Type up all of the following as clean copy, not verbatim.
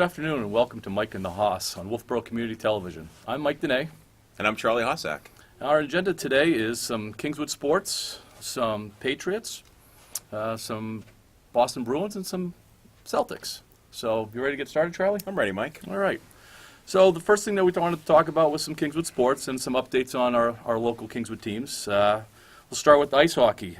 Good afternoon and welcome to Mike and the Hoss on Wolfeboro Community Television. I'm Mike Dene. And I'm Charlie Hossack. Our agenda today is some Kingswood sports, some Patriots, some Boston Bruins, and some Celtics. So, you ready to get started, Charlie? I'm ready, Mike. All right. So, the first thing that we wanted to talk about was some Kingswood sports and some updates on our local Kingswood teams. We'll start with ice hockey.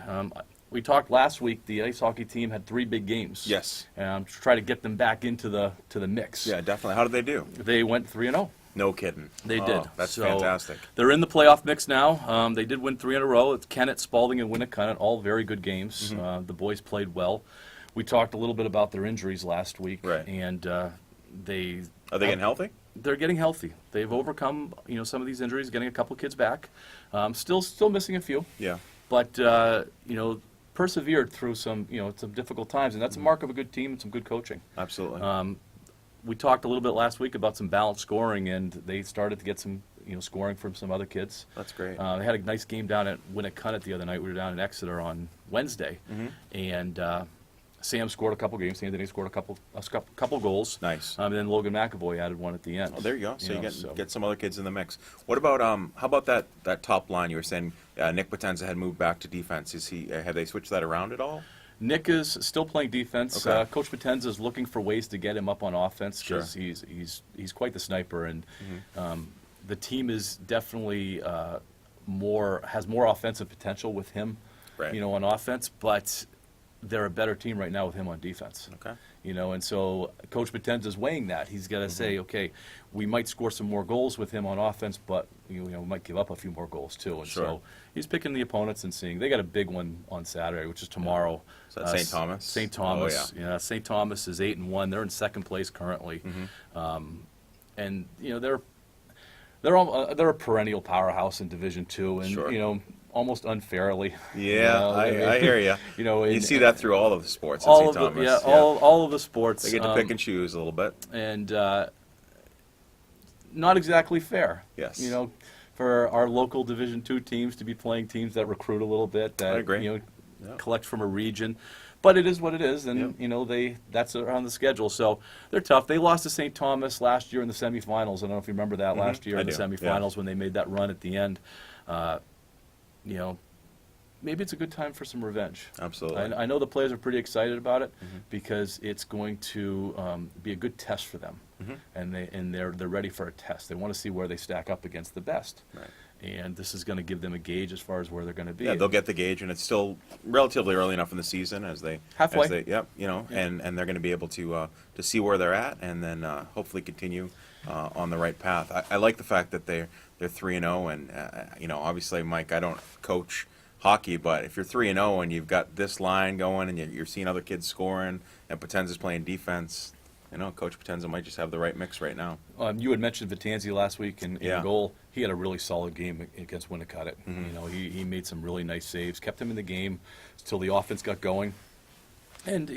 We talked last week, the ice hockey team had 3 big games. Yes. To try to get them back into the mix. Yeah, definitely. How did they do? They went 3-0. No kidding. They did. That's So fantastic. They're in the playoff mix now. They did win 3 in a row. It's Kennett, Spalding, and Winnicott, all very good games. Mm-hmm. The boys played well. We talked a little bit about their injuries last week. Right. And Are they getting healthy? they're getting healthy. They've overcome some of these injuries, getting a couple kids back. Still missing a few. Yeah. But persevered through some difficult times, and that's a mark of a good team and some good coaching. Absolutely. We talked a little bit last week about some balanced scoring, and they started to get some scoring from some other kids. That's great. They had a nice game down at Winnicott the other night. We were down in Exeter on Wednesday, and Sam scored a couple games. Sam Denny scored a couple goals. Nice. And then Logan McAvoy added one at the end. Oh, there you go. So you so. get some other kids in the mix. What about how about that top line? You were saying Nick Potenza had moved back to defense. Have they switched that around at all? Nick is still playing defense. Okay. Coach Potenza is looking for ways to get him up on offense because Sure. he's quite the sniper, and the team is definitely has more offensive potential with him, Right. on offense, but they're a better team right now with him on defense. Okay. And so Coach Potenza is weighing that. He's got to say, okay, we might score some more goals with him on offense, but we might give up a few more goals too. And Sure. so he's picking the opponents and seeing. They got a big one on Saturday, which is tomorrow. Is that St. Thomas? St. Thomas. Oh, yeah. St. Thomas is 8-1. They're in second place currently, and they're a perennial powerhouse in Division II, and Sure. almost unfairly. Yeah, I hear you. You see that through all of the sports at all St. of Thomas. the, all of the sports. They get to pick and choose a little bit. And not exactly fair. Yes. For our local Division II teams to be playing teams that recruit a little bit, that I agree. Yeah. collect from a region. But it is what it is, and that's on the schedule. So they're tough. They lost to St. Thomas last year in the semifinals. I don't know if you remember that last year I in the do, semifinals when they made that run at the end. Maybe it's a good time for some revenge. Absolutely. I know the players are pretty excited about it because it's going to be a good test for them, and they're ready for a test. They want to see where they stack up against the best, Right. and this is going to give them a gauge as far as where they're going to be. Yeah, they'll get the gauge, and it's still relatively early enough in the season as they Halfway. and they're going to be able to see where they're at, and then hopefully continue on the right path. I like the fact that they're 3-0, and obviously, Mike, I don't coach hockey, but if you're 3-0 and you've got this line going, and you're seeing other kids scoring, and Potenza's playing defense, Coach Potenza might just have the right mix right now. You had mentioned Vitanzi last week in Yeah. goal. He had a really solid game against Winnicott. He made some really nice saves, kept him in the game until the offense got going. And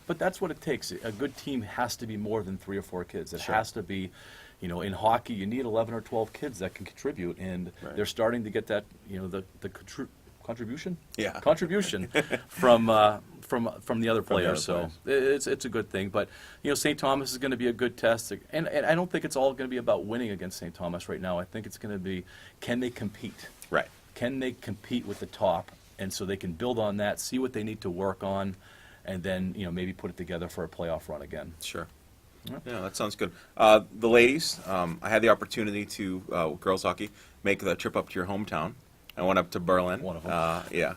but that's what it takes. A good team has to be more than 3 or 4 kids. It Sure. has to be, in hockey you need 11 or 12 kids that can contribute, and Right. they're starting to get that, contribution. Yeah. Contribution from the other players. other So it's a good thing. But St. Thomas is going to be a good test, and I don't think it's all going to be about winning against St. Thomas right now. I think it's going to be, can they compete? Right. Can they compete with the top? And so they can build on that, see what they need to work on, and then maybe put it together for a playoff run again. Sure. Yeah. Yeah, that sounds good. The ladies, I had the opportunity to, girls hockey, make the trip up to your hometown. I went up to Berlin. One of them. Yeah.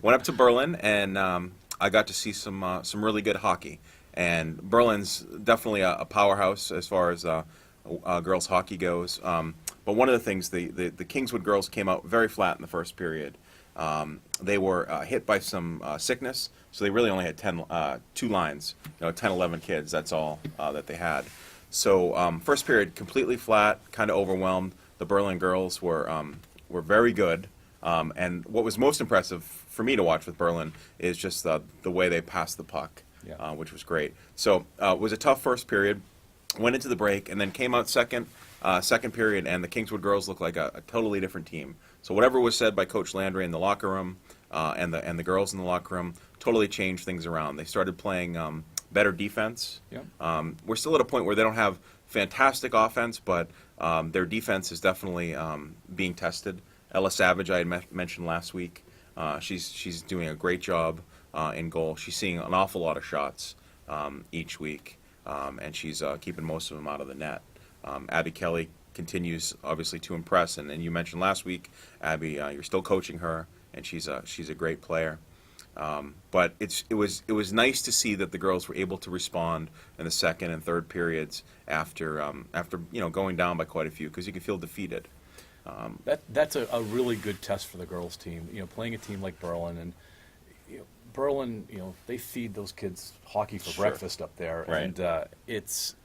Went up to Berlin, and I got to see some really good hockey. And Berlin's definitely a powerhouse as far as girls hockey goes. But one of the things, the Kingswood girls came out very flat in the first period. They were hit by some sickness, so they really only had 2 lines, 10, 11 kids. That's all that they had. So first period, completely flat, kind of overwhelmed. The Berlin girls were very good. And what was most impressive for me to watch with Berlin is just the way they passed the puck, which was great. So it was a tough first period. Went into the break and then came out second period, and the Kingswood girls looked like a totally different team. So whatever was said by Coach Landry in the locker room and the girls in the locker room totally changed things around. They started playing better defense. Yeah. We're still at a point where they don't have fantastic offense, but their defense is definitely being tested. Ella Savage, I had mentioned last week. She's doing a great job in goal. She's seeing an awful lot of shots each week, and she's keeping most of them out of the net. Abby Kelly continues, obviously, to impress. And you mentioned last week, Abby, you're still coaching her, and she's a great player. But it was nice to see that the girls were able to respond in the second and third periods after going down by quite a few, because you can feel defeated. That's a really good test for the girls team. Playing a team like Berlin, and Berlin, they feed those kids hockey for Sure. breakfast up there, Right. and it's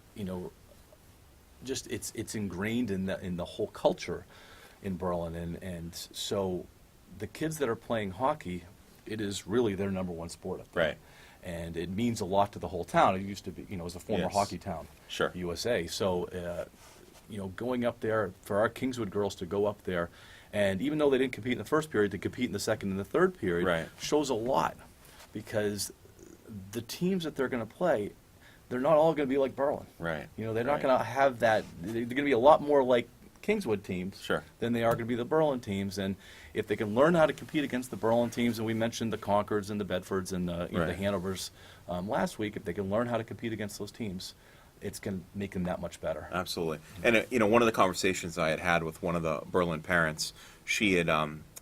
just it's ingrained in the whole culture in Berlin, and so the kids that are playing hockey, it is really their number one sport up there. Right. And it means a lot to the whole town. It used to be, as a former Yes. hockey town, Sure. USA. So, going up there, for our Kingswood girls to go up there, and even though they didn't compete in the first period, to compete in the second and the third period Right. shows a lot, because the teams that they're going to play, they're not all going to be like Berlin. Right. They're not Right. going to have that. They're going to be a lot more like Kingswood teams Sure. than they are going to be the Berlin teams. And if they can learn how to compete against the Berlin teams, and we mentioned the Concords and the Bedfords and the Right. Hanovers last week, if they can learn how to compete against those teams, it's going to make them that much better. Absolutely. And, one of the conversations I had with one of the Berlin parents, she had,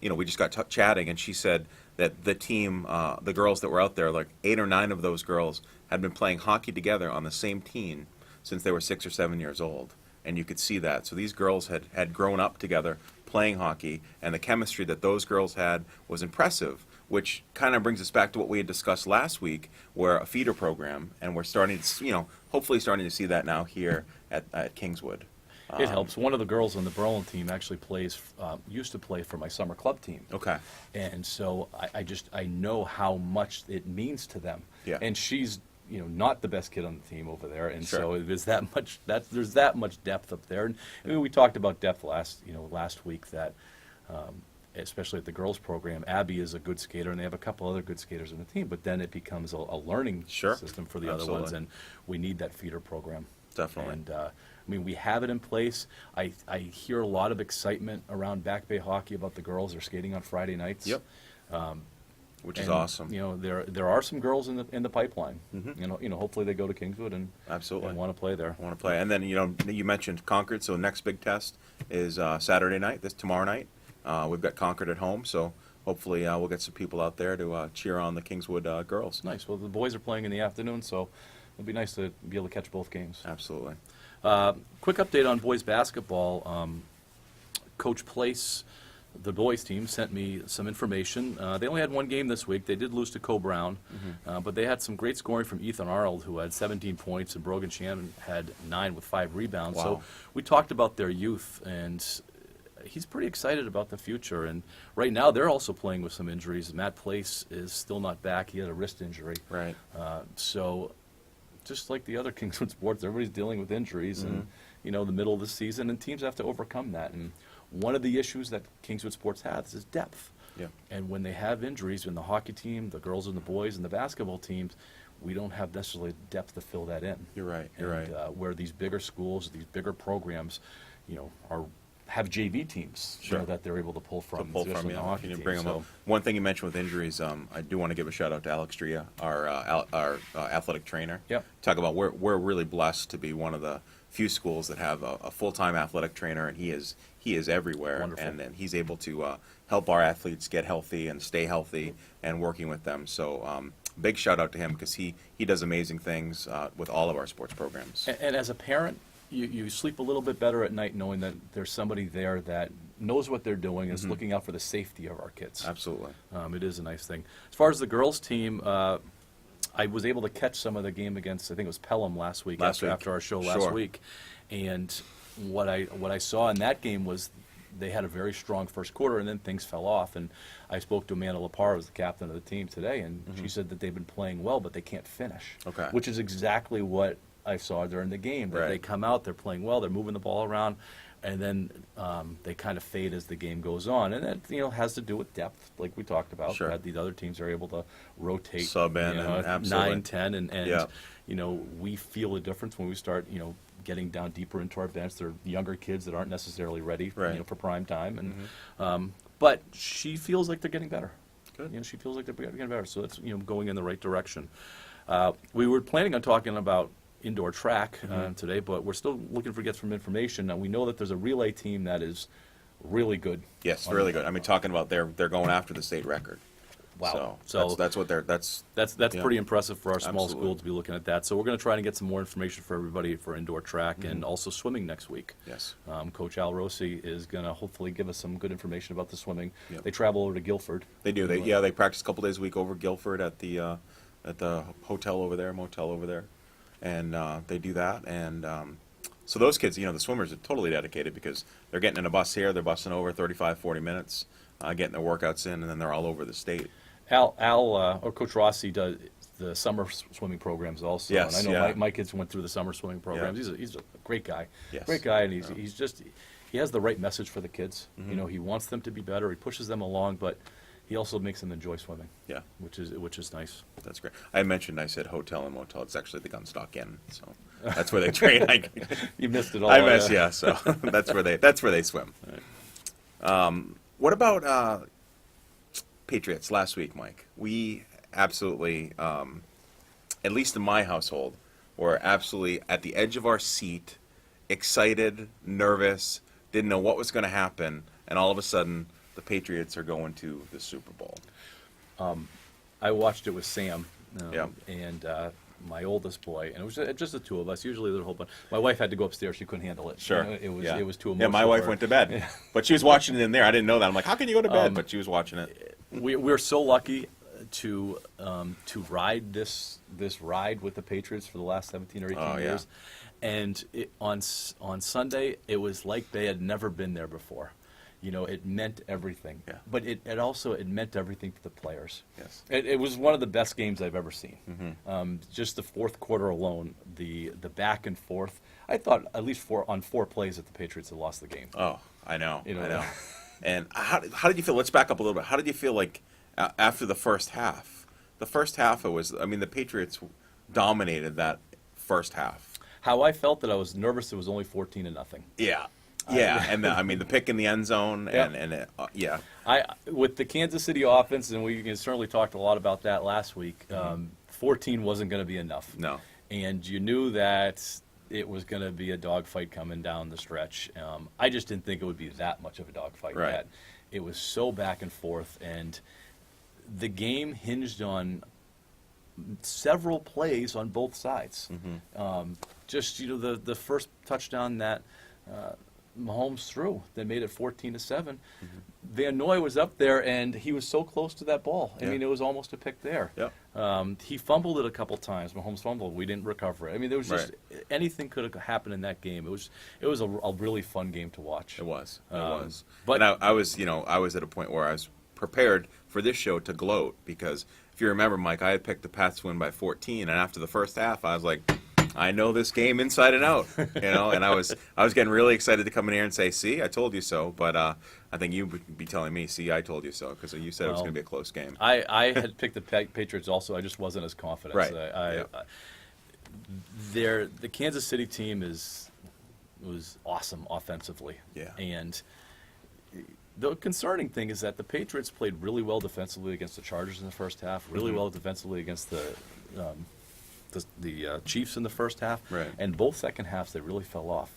we just got chatting, and she said that the team, the girls that were out there, like 8 or 9 of those girls had been playing hockey together on the same team since they were 6 or 7 years old. And you could see that. So these girls had grown up together playing hockey, and the chemistry that those girls had was impressive, which kind of brings us back to what we had discussed last week, where a feeder program, and we're starting to, hopefully starting to see that now here at Kingswood. It helps. One of the girls on the Berlin team actually used to play for my summer club team. Okay. And so I know how much it means to them. Yeah. And she's, not the best kid on the team over there. And Sure. so there's that much depth up there. And we talked about depth last week, that especially at the girls program, Abby is a good skater, and they have a couple other good skaters on the team, but then it becomes a learning Sure. system for the other ones, Absolutely. and we need that feeder program. Definitely. And we have it in place. I hear a lot of excitement around Back Bay hockey about the girls. They're skating on Friday nights. Yep. Which is And, awesome. There are some girls in the pipeline. Mhm. Hopefully they go to Kingswood and Absolutely. want to play there. I want to play. And then, you mentioned Concord, so next big test is Saturday night, tomorrow night. We've got Concord at home, so hopefully we'll get some people out there to cheer on the Kingswood girls. Nice. Well, the boys are playing in the afternoon, so it'll be nice to be able to catch both games. Absolutely. Quick update on boys basketball. Coach Place, the boys team, sent me some information. They only had one game this week. They did lose to Co-Brown, but they had some great scoring from Ethan Arnold, who had 17 points, and Brogan Shannon had 9 with 5 rebounds. Wow. So we talked about their youth, and he's pretty excited about the future. And right now they're also playing with some injuries. Matt Place is still not back. He had a wrist injury. Right. So just like the other Kingswood sports, everybody's dealing with injuries and the middle of the season, and teams have to overcome that. And one of the issues that Kingswood sports has is depth. Yeah. And when they have injuries in the hockey team, the girls and the boys, and the basketball teams, we don't have necessarily depth to fill that in. You're right. You're And, right. where these bigger schools, these bigger programs, have JV teams Sure. that they're able to pull from. To pull especially from, in the yeah. hockey You team. bring them So- up. One thing you mentioned with injuries, I do want to give a shout out to Alex Drea, our athletic trainer. Yep. Talk about we're really blessed to be one of the few schools that have a full-time athletic trainer, and he is everywhere. Wonderful. And he's able to help our athletes get healthy and stay healthy, and working with them. So big shout out to him, because he does amazing things with all of our sports programs. And as a parent, you sleep a little bit better at night knowing that there's somebody there that knows what they're doing and is looking out for the safety of our kids. Absolutely. It is a nice thing. As far as the girls' team, I was able to catch some of the game against, I think it was Pelham last week, after our show last Sure. week. And what I saw in that game was they had a very strong first quarter, and then things fell off. And I spoke to Amanda Lepar, who's the captain of the team today, and she said that they've been playing well, but they can't finish. Okay. Which is exactly what I saw during the game. That Right. They come out, they're playing well, they're moving the ball around. and then they kind of fade as the game goes on, and that has to do with depth, like we talked about. Sure. That these other teams are able to rotate, Sub in and absolutely. 9, 10, and Yeah. we feel a difference when we start getting down deeper into our bench. They're younger kids that aren't necessarily ready Right. for prime time, and but she feels like they're getting better. Good. She feels like they're getting better, so it's going in the right direction. We were planning on talking about indoor track today, but we're still looking to get some information. Now we know that there's a relay team that is really good. Yes, really good. I mean, talking about they're going after the state record. Wow. So that's what that's That's yeah. pretty impressive for our small Absolutely. school to be looking at that. So we're going to try and get some more information for everybody for indoor track and also swimming next week. yes. Coach Al Rossi is going to hopefully give us some good information about the swimming. Yep. They travel over to Guilford. They do. They practice a couple days a week over Guilford at the hotel over there, motel over there, and they do that. And so those kids, the swimmers are totally dedicated because they're getting in a bus here, they're busing over 35, 40 minutes, getting their workouts in, and then they're all over the state. Al or Coach Rossi does the summer swimming programs also. Yes, and I know yeah. my kids went through the summer swimming programs. Yeah. He's a great guy. Yes. Great guy, and Yeah. he has the right message for the kids. He wants them to be better. He pushes them along, but he also makes them enjoy swimming. Yeah, Which is nice. that's great. I said hotel and motel. It's actually the Gunstock Inn, so that's where they train. You missed it all. I miss, yeah. So that's where they swim. What about Patriots last week, Mike? We absolutely, at least in my household, were absolutely at the edge of our seat, excited, nervous, didn't know what was going to happen, and all of a sudden, the Patriots are going to the Super Bowl. I watched it with Sam Yeah. and my oldest boy, and it was just the two of us. Usually there's a whole bunch. My wife had to go upstairs; she couldn't handle it. Sure. It was yeah. too emotional. Yeah, my wife for her. went to bed, but she was watching it in there. I didn't know that. I'm like, how can you go to bed? But she was watching it. We're so lucky to ride this ride with the Patriots for the last 17 or 18 Oh, yeah. years, and on Sunday it was like they had never been there before. It meant everything. Yeah. But it also meant everything to the players. Yes. It was one of the best games I've ever seen. Just the fourth quarter alone, the back and forth. I thought at least on 4 plays that the Patriots had lost the game. Oh, I know. You know. I know. And how did you feel? Let's back up a little bit. How did you feel like after the first half? The first half, the Patriots dominated that first half. How I felt that I was nervous. It was only 14-0. Yeah. Yeah, and the pick in the end zone, and yeah. With the Kansas City offense, and we certainly talked a lot about that last week. 14 wasn't going to be enough. No. And you knew that it was going to be a dogfight coming down the stretch. I just didn't think it would be that much of a dogfight. Right. Yet. It was so back and forth, and the game hinged on several plays on both sides. Just the first touchdown that Mahomes threw that made it 14-7. Van Noy was up there, and he was so close to that ball. I Yeah. mean, it was almost a pick there. Yep. He fumbled it a couple times. Mahomes fumbled. We didn't recover it. I mean, there was just anything could have happened in that game. It was a really fun game to watch. It was. But- and I was at a point where I was prepared for this show to gloat because if you remember, Mike, I had picked the Pats to win by 14, and after the first half, I was like, I know this game inside and out, and I was getting really excited to come in here and say, see, I told you so, but I think you would be telling me, see, I told you so, because you said it was going to be a close game. I had picked the Patriots also. I just wasn't as confident. Right. The Kansas City team was awesome offensively. Yeah. And the concerning thing is that the Patriots played really well defensively against the Chargers in the first half, really well defensively against the Chiefs in the first half, Right. and both second halves they really fell off.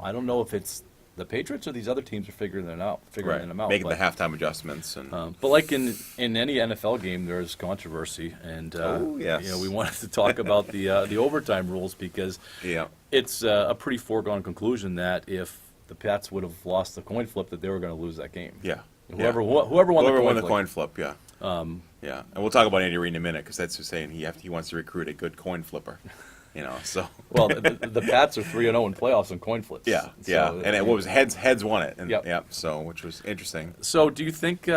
I don't know if it's the Patriots or these other teams are figuring them out. Making the halftime adjustments and But like in any NFL game, there's controversy, and Oh, yes. we wanted to talk about the overtime rules because yeah, it's a pretty foregone conclusion that if the Pats would have lost the coin flip, that they were going to lose that game. yeah. Whoever yeah. won Whoever the coin flip, yeah. Yeah, and we'll talk about Andy Reid in a minute because that's just saying he wants to recruit a good coin flipper, So Well, the Pats are 3-0 in playoffs on coin flips. yeah, So, yeah, and what was heads won it, and Yep. so which was interesting. So, do you think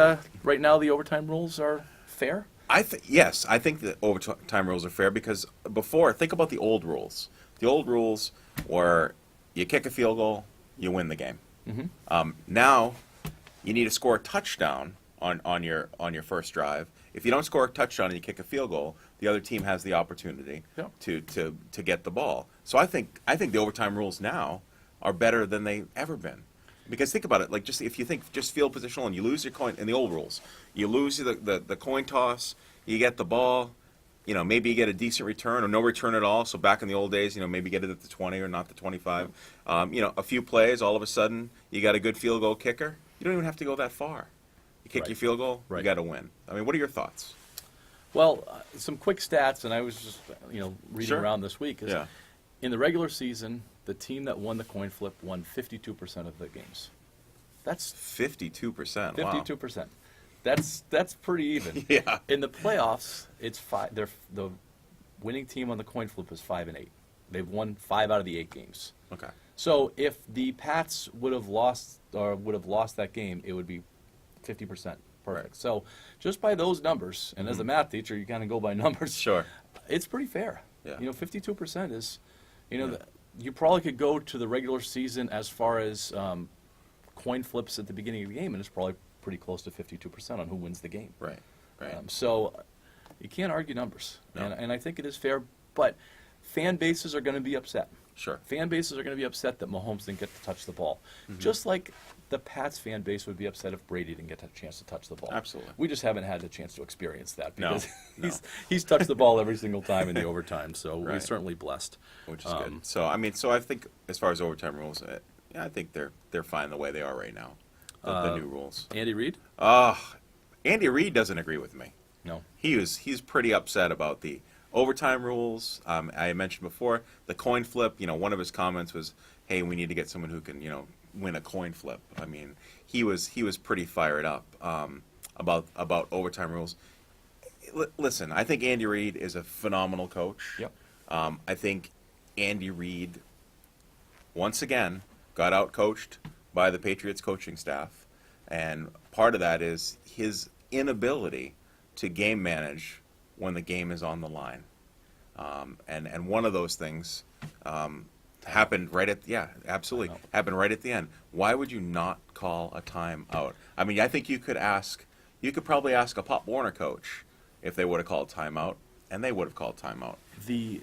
right now the overtime rules are fair? Yes, I think the overtime rules are fair because before, think about the old rules. The old rules were you kick a field goal, you win the game. Now, you need to score a touchdown on your first drive. If you don't score a touchdown and you kick a field goal, the other team has the opportunity Yeah. to get the ball. So I think the overtime rules now are better than they've ever been. Because think about it, like just if you think just field positional and you lose your coin in the old rules, you lose the coin toss, you get the ball, maybe you get a decent return or no return at all. So back in the old days, maybe get it at the 20 or not the 25. A few plays, all of a sudden you got a good field goal kicker. You don't even have to go that far. You kick Right. your field goal, Right. you got to win. I mean, what are your thoughts? Well, some quick stats, and I was just reading Sure. around this week. Is Yeah. In the regular season, the team that won the coin flip won 52% of the games. That's 52%. 52%. That's pretty even. Yeah. In the playoffs, it's the winning team on the coin flip is 5-8. They've won 5 out of the 8 games. Wow. Okay. So if the Pats would have lost that game, it would be 50%. Perfect. Right. So just by those numbers, and as a math teacher, you kind of go by numbers. Sure. It's pretty fair. Yeah. 52% is, Yeah. you probably could go to the regular season as far as coin flips at the beginning of the game, and it's probably pretty close to 52% on who wins the game. Right. Right. So you can't argue numbers, No. and I think it is fair. But fan bases are going to be upset. Sure. Fan bases are going to be upset that Mahomes didn't get to touch the ball, Mm-hmm. just like the Pats fan base would be upset if Brady didn't get a chance to touch the ball. Absolutely. We just haven't had the chance to experience that No, because no. he's touched the ball every single time in the overtime. So we're Right. certainly blessed. Which is good. So I think as far as overtime rules, I think they're fine the way they are right now. The new rules. Andy Reid? Andy Reid doesn't agree with me. No. He's pretty upset about the overtime rules. I mentioned before the coin flip. One of his comments was, "Hey, we need to get someone who can win a coin flip." I mean, he was pretty fired up about overtime rules. Listen, I think Andy Reid is a phenomenal coach. Yep. I think Andy Reid once again got out-coached by the Patriots coaching staff, and part of that is his inability to game manage when the game is on the line. And one of those things happened right at absolutely Timeout. happened right at the end. Why would you not call a timeout? I mean, I think you could probably ask a Pop Warner coach if they would have called timeout, and they would have called timeout. The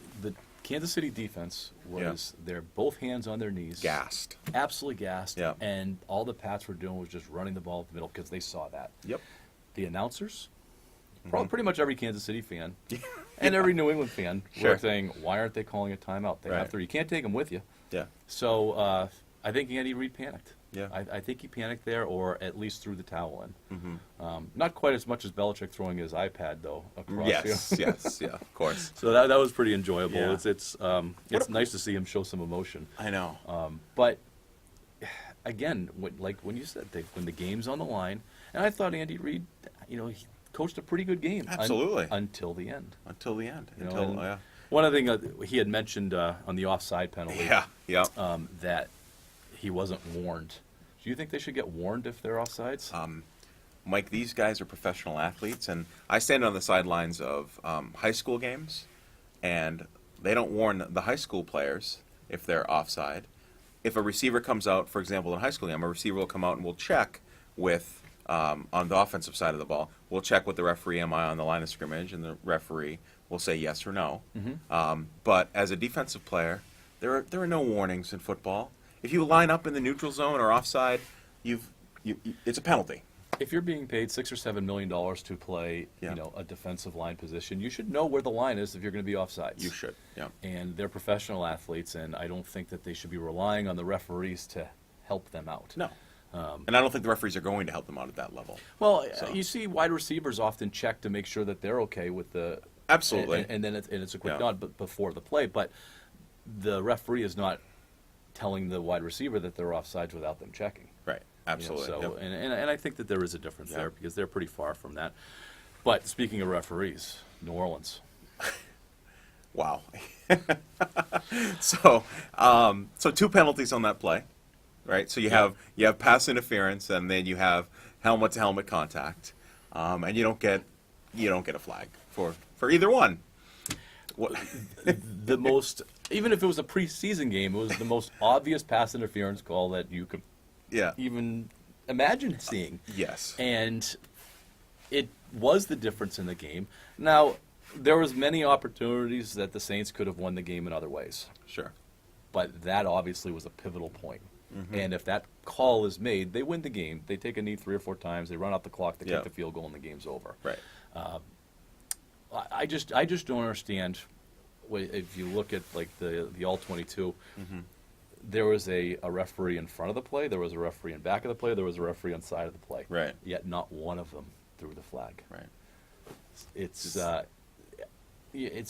Kansas City defense was they're both hands on their knees, Gassed. absolutely gassed, Yeah. and all the Pats were doing was just running the ball up the middle because they saw that. Yep. The announcers, probably pretty much every Kansas City fan and Yeah. every New England fan Sure. were saying, "Why aren't they calling a timeout? They Right. have to. You can't take them with you." Yeah. So I think Andy Reid panicked. Yeah. I think he panicked there, or at least threw the towel in. Mm-hmm. Not quite as much as Belichick throwing his iPad though across. Yes. Yes. Yeah. Of course. So that was pretty enjoyable. Yeah. It's nice to see him show some emotion. I know. But again, when you said when the game's on the line, and I thought Andy Reid, he coached a pretty good game. Absolutely. Until the end. Until the end. You know, Until and yeah. One other thing he had mentioned on the offside penalty, Yeah. Yeah. that he wasn't warned. Do you think they should get warned if they're offsides? Mike, these guys are professional athletes, and I stand on the sidelines of high school games, and they don't warn the high school players if they're offside. If a receiver comes out, for example, in a high school game, a receiver will come out and we'll check with, on the offensive side of the ball, we'll check with the referee, am I on the line of scrimmage, and the referee will say yes or no. But as a defensive player, there are no warnings in football. If you line up in the neutral zone or offside, it's a penalty. If you're being paid $6 or $7 million to play, Yeah. a defensive line position, you should know where the line is if you're going to be offsides. You should, yeah. And they're professional athletes, and I don't think that they should be relying on the referees to help them out. No. And I don't think the referees are going to help them out at that level. Well, So- you see wide receivers often check to make sure that they're okay with the Absolutely. and then it's a quick Yeah. nod before the play, but the referee is not telling the wide receiver that they're offsides without them checking. Right. Absolutely. So, Yep. and I think that there is a difference Yeah. there because they're pretty far from that. But speaking of referees, New Orleans. Wow. So 2 penalties on that play, right? So you have pass interference, and then you have helmet to helmet contact, and you don't get a flag for either one. What? The most, even if it was a preseason game, it was the most obvious pass interference call that you could even imagine seeing. Yes. And it was the difference in the game. Now, there was many opportunities that the Saints could have won the game in other ways. Sure. But that obviously was a pivotal point. Mm-hmm. And if that call is made, they win the game. They take a knee 3 or 4 times. They run out the clock. They kick the field goal, and the game's over. Right. I just don't understand. If you look at like the All-22, there was a referee in front of the play. There was a referee in back of the play. There was a referee on side of the play. Right. Yet not one of them threw the flag. Right. It's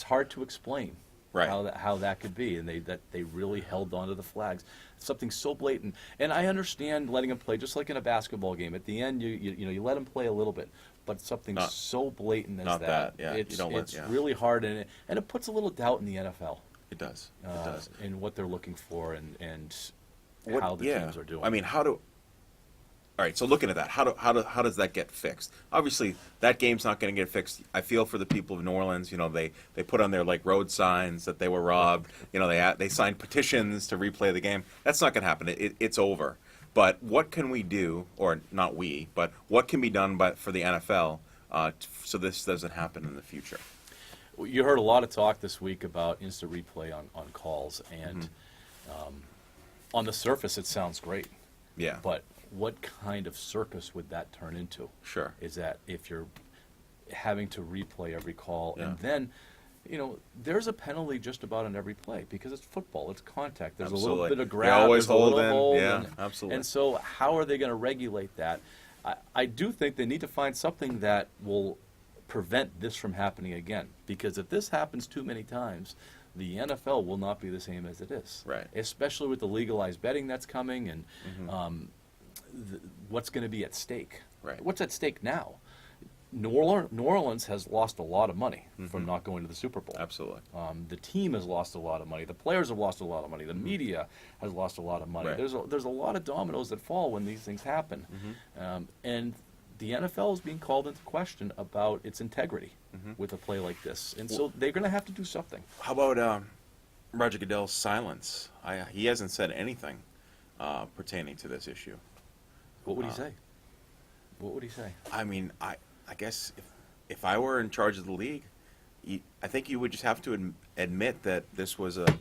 hard to explain. Right. How that could be, and they really held on to the flags. Something so blatant, and I understand letting them play, just like in a basketball game. At the end, you let them play a little bit, but something so blatant as that, it's really hard, and it puts a little doubt in the NFL. It does. It does. In what they're looking for and What, how the teams are doing. I mean, all right, so looking at that, how does that get fixed? Obviously, that game's not going to get fixed. I feel for the people of New Orleans. You know, they put on their like road signs that they were robbed. You know, they signed petitions to replay the game. That's not going to happen. It's over. But what can we do, or not we, but what can be done for the NFL so this doesn't happen in the future? You heard a lot of talk this week about instant replay on calls, and on the surface, it sounds great. Yeah. But what kind of circus would that turn into? Sure. Is that if you're having to replay every call, and then, there's a penalty just about on every play because it's football, it's contact. There's a little bit of grab, they're always there's a little holding. hold, Yeah, absolutely. And so, how are they going to regulate that? I do think they need to find something that will prevent this from happening again. Because if this happens too many times, the NFL will not be the same as it is. Right. Especially with the legalized betting that's coming and what's going to be at stake. Right. What's at stake now? New Orleans has lost a lot of money from not going to the Super Bowl. Absolutely. The team has lost a lot of money. The players have lost a lot of money. The media has lost a lot of money. Right. There's a lot of dominoes that fall when these things happen. And the NFL is being called into question about its integrity with a play like this. And so they're going to have to do something. How about Roger Goodell's silence? He hasn't said anything pertaining to this issue. What would he say? What would he say? I mean, I guess if I were in charge of the league, I think you would just have to admit that this was an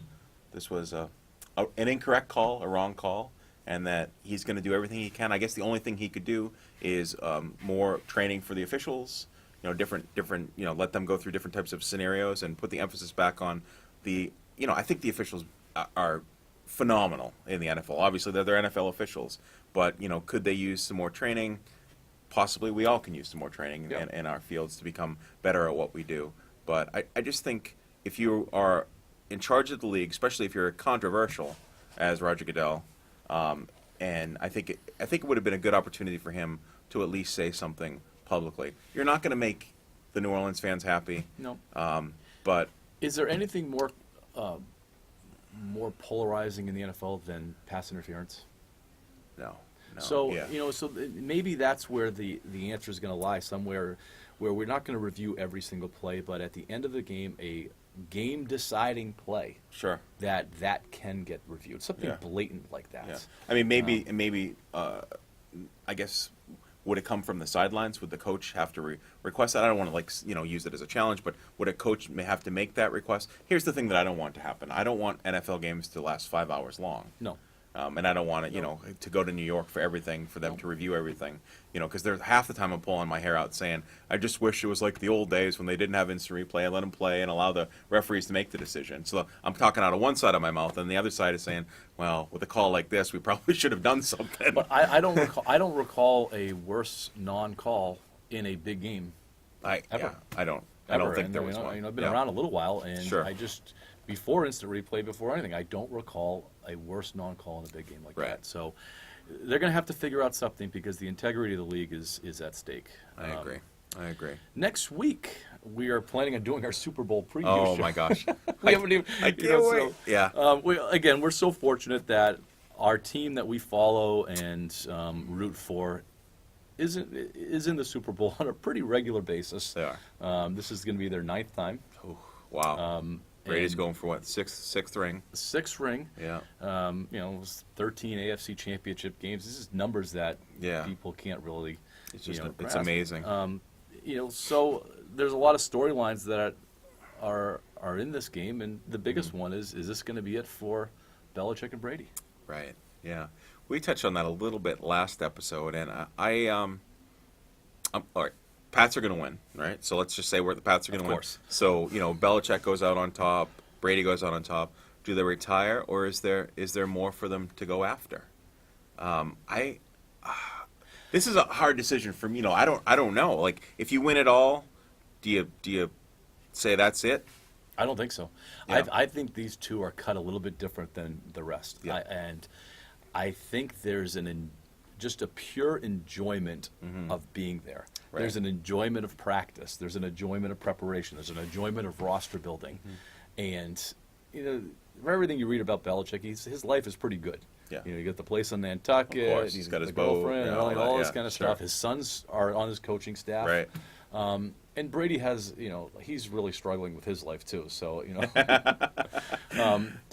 incorrect call, a wrong call, and that he's going to do everything he can. I guess the only thing he could do is more training for the officials. Different. Let them go through different types of scenarios and put the emphasis back on the. I think the officials are phenomenal in the NFL. Obviously, they're NFL officials, but could they use some more training? Possibly, we all can use some more training in our fields to become better at what we do. But I just think if you are in charge of the league, especially if you're controversial, as Roger Goodell, and I think it would have been a good opportunity for him to at least say something publicly. You're not going to make the New Orleans fans happy. No. But is there anything more polarizing in the NFL than pass interference? No. So maybe that's where the answer is going to lie, somewhere where we're not going to review every single play, but at the end of the game, a game-deciding play. Sure. That can get reviewed. Something blatant like that. Yeah. I mean, maybe I guess would it come from the sidelines? Would the coach have to request that? I don't want to use it as a challenge, but would a coach may have to make that request? Here's the thing that I don't want to happen. I don't want NFL games to last 5 hours long. No. And I don't want it, to go to New York for everything, for them to review everything, because there's half the time I'm pulling my hair out saying, I just wish it was like the old days when they didn't have instant replay and let them play and allow the referees to make the decision. So I'm talking out of one side of my mouth, and the other side is saying, well, with a call like this, we probably should have done something. But I don't recall a worse non-call in a big game. I don't think there was one. I've been around a little while, and Sure. before instant replay, before anything, I don't recall a worse non-call in a big game like that. So they're going to have to figure out something because the integrity of the league is at stake. I agree. Next week, we are planning on doing our Super Bowl preview Oh show. my gosh. We haven't even. I can't wait. Yeah. We're so fortunate that our team that we follow and root for is in the Super Bowl on a pretty regular basis. They are. This is going to be their 9th time. Wow. Brady's And going for what, sixth ring? sixth ring. Yeah. You know, it was 13 AFC Championship games. This is numbers that Yeah. people can't really, It's just it's grasp. amazing. You know, so there's a lot of storylines that are in this game, and the biggest one is this going to be it for Belichick and Brady? Right. Yeah. We touched on that a little bit last episode, and all right. Pats are going to win, right? So let's just say the Pats are going to win. course. So Belichick goes out on top, Brady goes out on top. Do they retire, or is there more for them to go after? This is a hard decision for me. I don't know. Like, if you win it all, do you say that's it? I don't think so. Yeah. I think these two are cut a little bit different than the rest. Yeah. And I think there's just a pure enjoyment of being there. Right. There's an enjoyment of practice. There's an enjoyment of preparation. There's an enjoyment of roster building. And, for everything you read about Belichick, his life is pretty good. Yeah. You got the place on Nantucket. Of course. He's got his the boat, girlfriend, and all all that, this yeah, kind of sure. stuff. His sons are on his coaching staff. Right. And Brady has, he's really struggling with his life too. So, he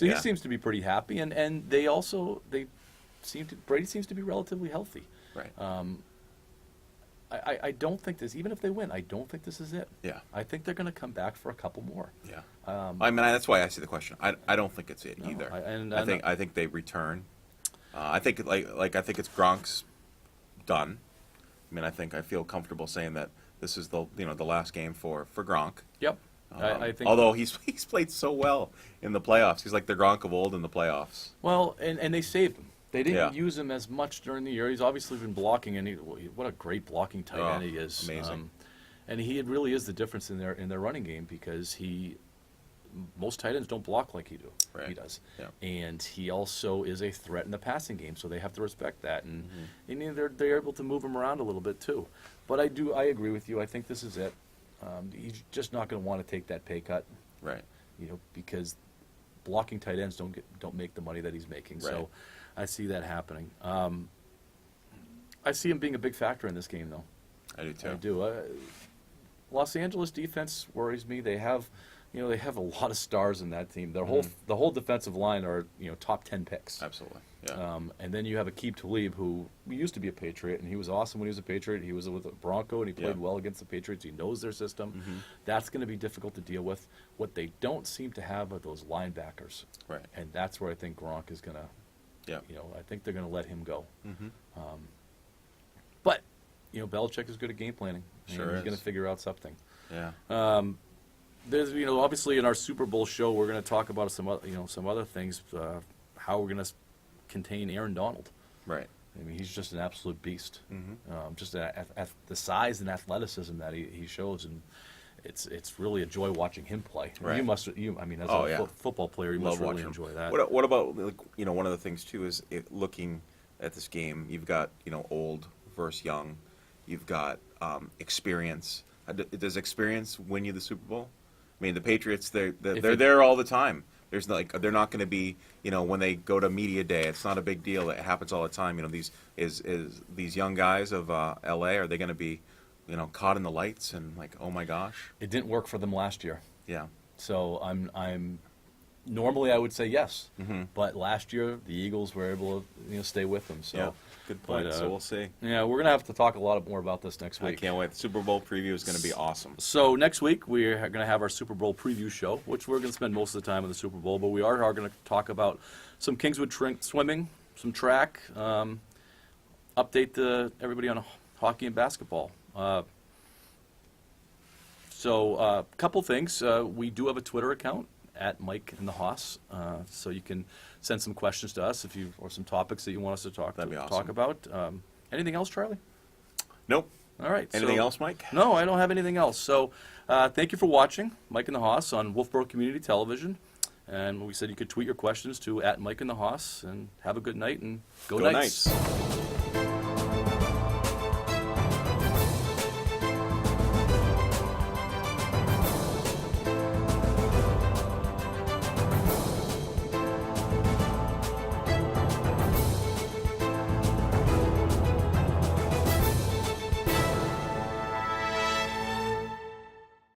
Yeah. seems to be pretty happy, and Brady seems to be relatively healthy. Right. I don't think even if they win, I don't think this is it. Yeah. I think they're going to come back for a couple more. Yeah. That's why I asked you the question. I don't think it's it No, either. I I think they return. I think I think it's Gronk's done. I feel comfortable saying that this is the last game for Gronk. Yep. I think. Although he's played so well in the playoffs, he's like the Gronk of old in the playoffs. Well, and they saved him. They didn't Yeah. use him as much during the year. He's obviously been blocking, and what a great blocking tight end he is. Amazing. And he really is the difference in their running game, because most tight ends don't block like he does. Yeah. And he also is a threat in the passing game, so they have to respect that. And they're able to move him around a little bit too. But I agree with you. I think this is it. He's just not going to want to take that pay cut, Right. because blocking tight ends don't make the money that he's making. Right. So I see that happening. I see him being a big factor in this game, though. I do too. I do. Los Angeles defense worries me. They have a lot of stars in that team. The whole defensive line are top 10 picks. Absolutely. Yeah. And then you have Aqib Talib, who used to be a Patriot, and he was awesome when he was a Patriot. He was with a Bronco, and he played well against the Patriots. He knows their system. That's going to be difficult to deal with. What they don't seem to have are those linebackers. Right. And that's where I think Gronk is going to, Yeah. I think they're going to let him go. But, Belichick is good at game planning. And Sure he's is. going to figure out something. Yeah. There's, obviously in our Super Bowl show, we're going to talk about some other things, how we're going to contain Aaron Donald. Right. I mean, he's just an absolute beast. Just at the size and athleticism that he shows, and it's really a joy watching him play. Right. As Oh, a yeah. football player, you Love must really watching enjoy him. that. What about one of the things too is looking at this game. You've got old versus young. You've got experience. Does experience win you the Super Bowl? I mean, the Patriots they're there all the time. There's they're not going to be when they go to media day. It's not a big deal. It happens all the time. These young guys of L.A. are they going to be caught in the lights and like, oh my gosh? It didn't work for them last year, Yeah. so I'm normally I would say yes, but last year the Eagles were able to stay with them. So. Yeah. Good point. But, So we'll see. Yeah, we're going to have to talk a lot more about this next I week. can't wait. The Super Bowl preview is going to be awesome. So next week we're going to have our Super Bowl preview show, which we're going to spend most of the time in the Super Bowl, but we are going to talk about some Kingswood swimming, some track, update everybody on hockey and basketball. So a couple things. We do have a Twitter account at Mike and the Hoss, so you can send some questions to us or some topics that you want us to talk That'd be awesome. about. Anything else, Charlie? Nope. All right. Anything else, Mike? No, I don't have anything else. So thank you for watching Mike and the Hoss on Wolfeboro Community Television. And we said you could tweet your questions to @Mike and the Hoss. And have a good night and go Knights. Knights.